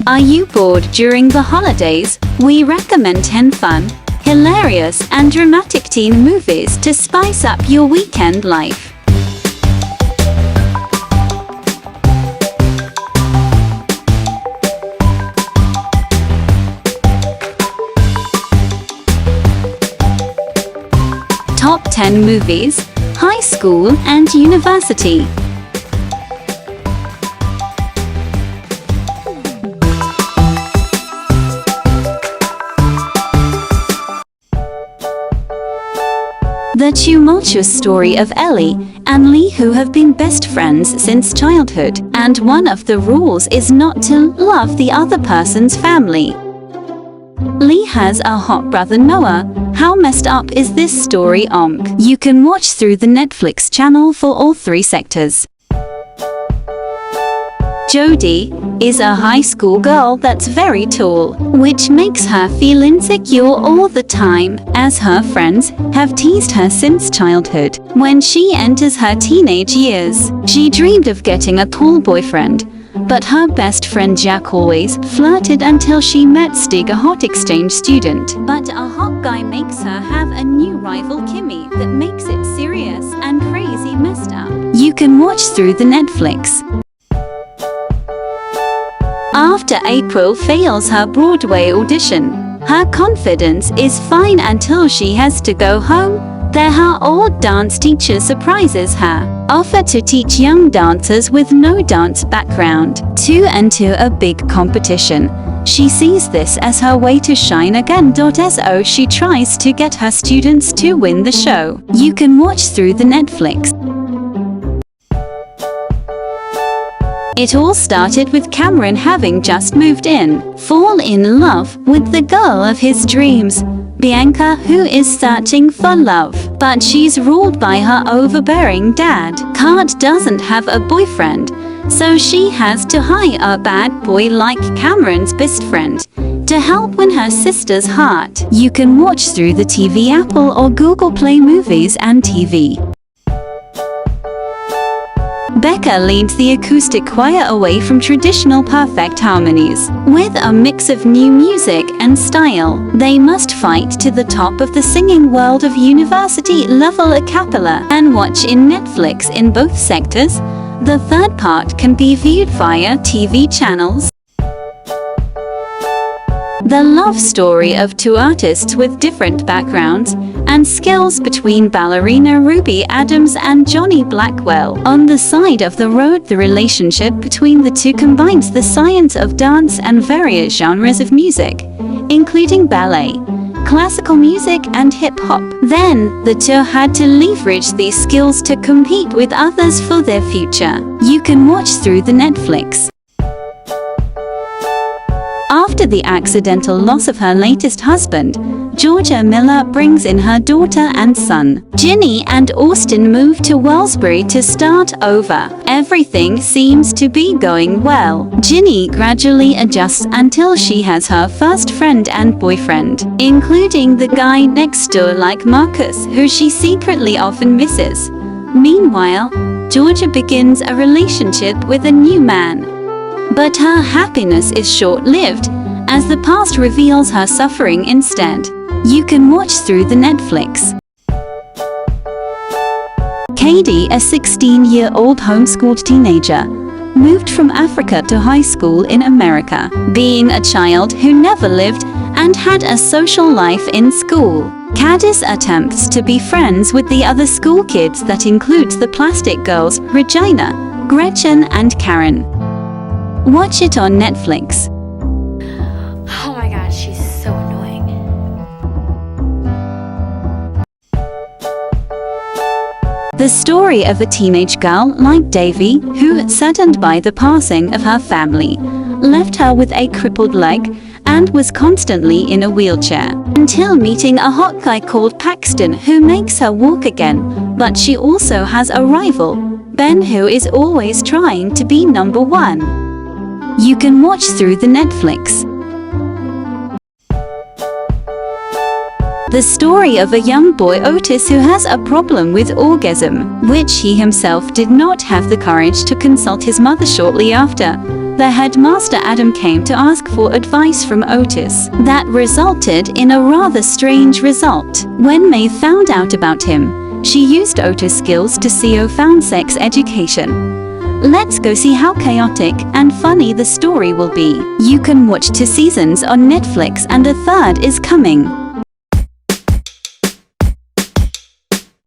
Are you bored during the holidays? We recommend 10 fun, hilarious, and dramatic teen movies to spice up your weekend life. Top 10 movies, high school and university. The tumultuous story of Ellie and Lee, who have been best friends since childhood, and one of the rules is not to love the other person's family. Lee has a hot brother Noah. How messed up is this story? You can watch through the Netflix channel for all three sectors. Jodie is a high school girl that's very tall, which makes her feel insecure all the time, as her friends have teased her since childhood. When she enters her teenage years, she dreamed of getting a tall boyfriend, but her best friend Jack always flirted until she met Stig, a hot exchange student. But a hot guy makes her have a new rival, Kimmy, that makes it serious and crazy messed up. You can watch through the Netflix. After April fails her Broadway audition, her confidence is fine until she has to go home. There her old dance teacher surprises her, offer to teach young dancers with no dance background to enter a big competition. She sees this as her way to shine again. So she tries to get her students to win the show. You can watch through the Netflix. It all started with Cameron having just moved in, fall in love with the girl of his dreams, Bianca, who is searching for love, but she's ruled by her overbearing dad. Kat doesn't have a boyfriend, so she has to hire a bad boy like Cameron's best friend to help win her sister's heart. You can watch through the TV Apple or Google Play Movies and TV. Becca leads the acoustic choir away from traditional perfect harmonies. With a mix of new music and style, they must fight to the top of the singing world of university-level a cappella and watch in Netflix in both sectors. The third part can be viewed via TV channels. The love story of two artists with different backgrounds and skills between ballerina Ruby Adams and Johnny Blackwell. On the side of the road, the relationship between the two combines the science of dance and various genres of music, including ballet, classical music, and hip-hop. Then, the two had to leverage these skills to compete with others for their future. You can watch through the Netflix. After the accidental loss of her latest husband, Georgia Miller brings in her daughter and son. Ginny and Austin move to Wellsbury to start over. Everything seems to be going well. Ginny gradually adjusts until she has her first friend and boyfriend, including the guy next door like Marcus, who she secretly often misses. Meanwhile, Georgia begins a relationship with a new man. But her happiness is short-lived, as the past reveals her suffering instead. You can watch through the Netflix. Katie, a 16-year-old homeschooled teenager, moved from Africa to high school in America. Being a child who never lived and had a social life in school, Candice attempts to be friends with the other school kids. That includes the Plastic Girls, Regina, Gretchen, and Karen. Watch it on Netflix. Oh my god, she's so annoying. The story of a teenage girl like Davy, who, saddened by the passing of her family, left her with a crippled leg and was constantly in a wheelchair, until meeting a hot guy called Paxton who makes her walk again. But she also has a rival, Ben, who is always trying to be number one. You can watch through the Netflix. The story of a young boy Otis who has a problem with orgasm, which he himself did not have the courage to consult his mother shortly after. The headmaster Adam came to ask for advice from Otis. That resulted in a rather strange result. When Maeve found out about him, she used Otis' skills to CO found sex education. Let's go see how chaotic and funny the story will be. You can watch 2 seasons on Netflix and a third is coming.